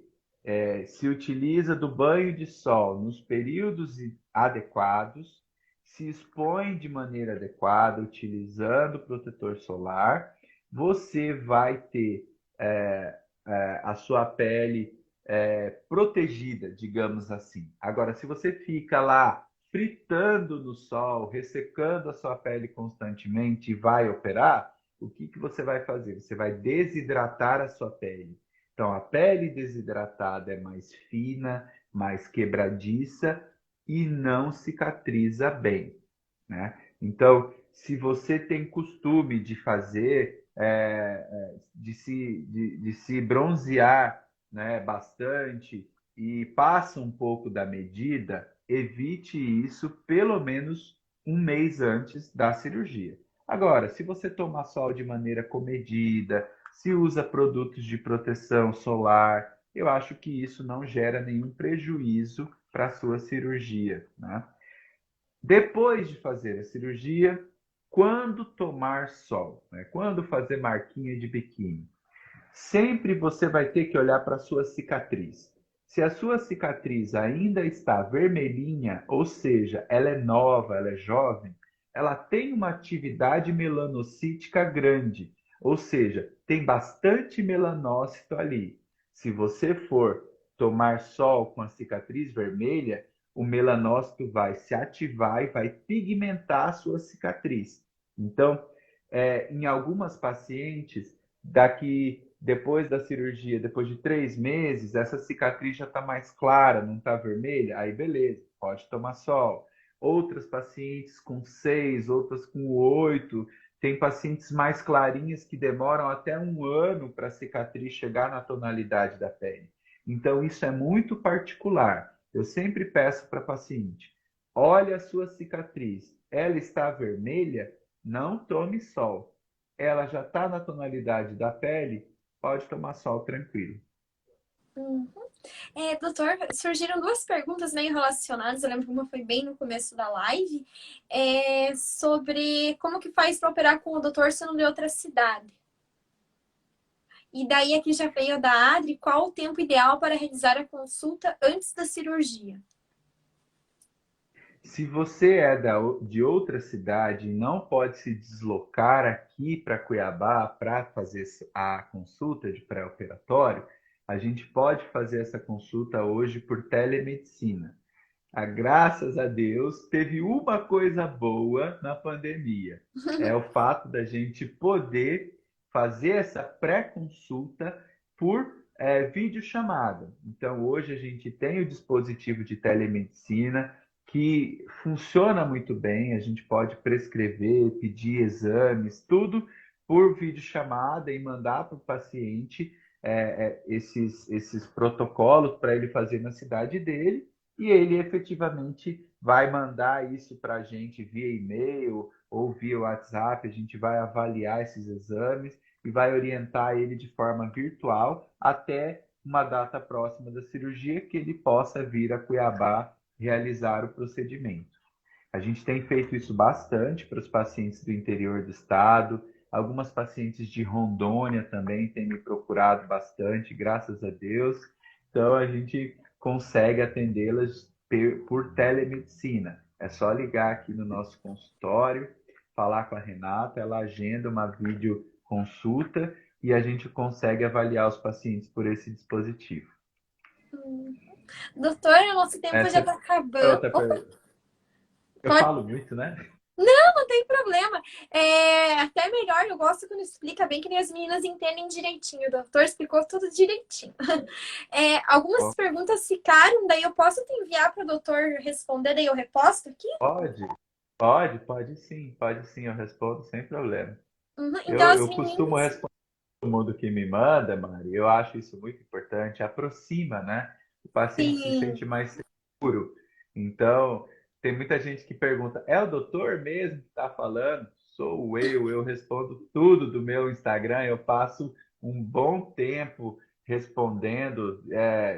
se utiliza do banho de sol nos períodos adequados, se expõe de maneira adequada, utilizando protetor solar, você vai ter a sua pele protegida, digamos assim. Agora, se você fica lá fritando no sol, ressecando a sua pele constantemente e vai operar, o que que você vai fazer? Você vai desidratar a sua pele. Então, a pele desidratada é mais fina, mais quebradiça e não cicatriza bem, né? Então, se você tem costume de fazer, de se bronzear, né, bastante e passa um pouco da medida, evite isso pelo menos um mês antes da cirurgia. Agora, se você toma sol de maneira comedida, se usa produtos de proteção solar, eu acho que isso não gera nenhum prejuízo para a sua cirurgia, né? Depois de fazer a cirurgia, quando tomar sol, né? Quando fazer marquinha de biquíni, sempre você vai ter que olhar para a sua cicatriz. Se a sua cicatriz ainda está vermelhinha, ou seja, ela é nova, ela é jovem, ela tem uma atividade melanocítica grande. Ou seja, tem bastante melanócito ali. Se você for tomar sol com a cicatriz vermelha, o melanócito vai se ativar e vai pigmentar a sua cicatriz. Então, em algumas pacientes, daqui depois da cirurgia, depois de 3 meses, essa cicatriz já está mais clara, não está vermelha, aí beleza, pode tomar sol. Outras pacientes com 6, outras com 8, tem pacientes mais clarinhas que demoram até 1 ano para a cicatriz chegar na tonalidade da pele. Então, isso é muito particular. Eu sempre peço para a paciente: olha a sua cicatriz, ela está vermelha? Não tome sol. Ela já está na tonalidade da pele? Pode tomar sol tranquilo. Uhum. Doutor, surgiram duas perguntas meio relacionadas. Eu lembro que uma foi bem no começo da live, sobre como que faz para operar com o doutor sendo de outra cidade. E daí aqui já veio da Adri, qual o tempo ideal para realizar a consulta antes da cirurgia? Se você é de outra cidade e não pode se deslocar aqui para Cuiabá para fazer a consulta de pré-operatório, a gente pode fazer essa consulta hoje por telemedicina. Graças a Deus, teve uma coisa boa na pandemia. É o fato da gente poder fazer essa pré-consulta por videochamada. Então, hoje a gente tem o dispositivo de telemedicina que funciona muito bem. A gente pode prescrever, pedir exames, tudo por videochamada e mandar para o paciente esses protocolos para ele fazer na cidade dele e ele efetivamente vai mandar isso para a gente via e-mail ou via WhatsApp. A gente vai avaliar esses exames e vai orientar ele de forma virtual até uma data próxima da cirurgia que ele possa vir a Cuiabá realizar o procedimento. A gente tem feito isso bastante para os pacientes do interior do estado. Algumas pacientes de Rondônia também têm me procurado bastante, graças a Deus. Então, a gente consegue atendê-las por telemedicina. É só ligar aqui no nosso consultório, falar com a Renata, ela agenda uma videoconsulta e a gente consegue avaliar os pacientes por esse dispositivo. Doutor, o nosso tempo já Essa está é acabando. outra Opa, pergunta. Eu pode. falo muito, né? Não tem problema. Até melhor, eu gosto quando explica bem, que nem as meninas entendem direitinho. O doutor explicou tudo direitinho. Algumas perguntas ficaram, daí eu posso te enviar para o doutor responder, daí eu reposto aqui? Pode, pode sim, eu respondo sem problema. Uhum. Então, Eu, as eu costumo meninas. responder todo mundo que me manda, Mari, eu acho isso muito importante, aproxima, né? O paciente se Sim. sente mais seguro. Então, tem muita gente que pergunta: é o doutor mesmo que está falando? Sou eu respondo tudo do meu Instagram, eu passo um bom tempo respondendo,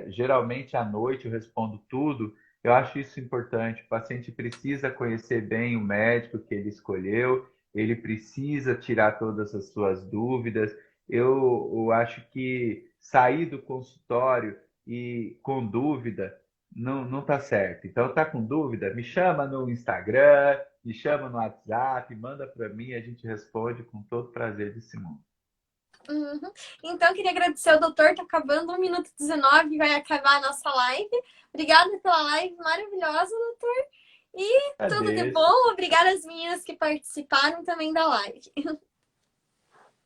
geralmente à noite eu respondo tudo. Eu acho isso importante. O paciente precisa conhecer bem o médico que ele escolheu, ele precisa tirar todas as suas dúvidas. Eu acho que sair do consultório e com dúvida não está certo. Então, tá com dúvida? Me chama no Instagram, me chama no WhatsApp, manda para mim, a gente responde com todo prazer desse mundo. Uhum. Então, eu queria agradecer ao doutor, tá acabando 1 minuto e 19, vai acabar a nossa live. Obrigada pela live maravilhosa, doutor. E tudo de Agradeço. bom. Obrigada às meninas que participaram também da live.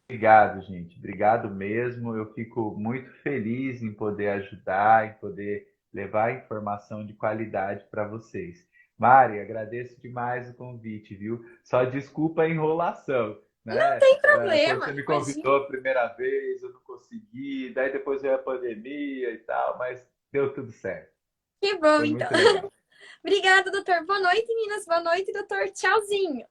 Obrigado, gente. Obrigado mesmo. Eu fico muito feliz em poder ajudar, em poder levar informação de qualidade para vocês. Mari, agradeço demais o convite, viu? Só desculpa a enrolação, Não né? tem Quando você problema, me imagina. convidou a primeira vez, eu não consegui, daí depois veio a pandemia e tal, mas deu tudo certo. Que bom, Foi então. muito legal. Obrigada, doutor. Boa noite, meninas. Boa noite, doutor. Tchauzinho.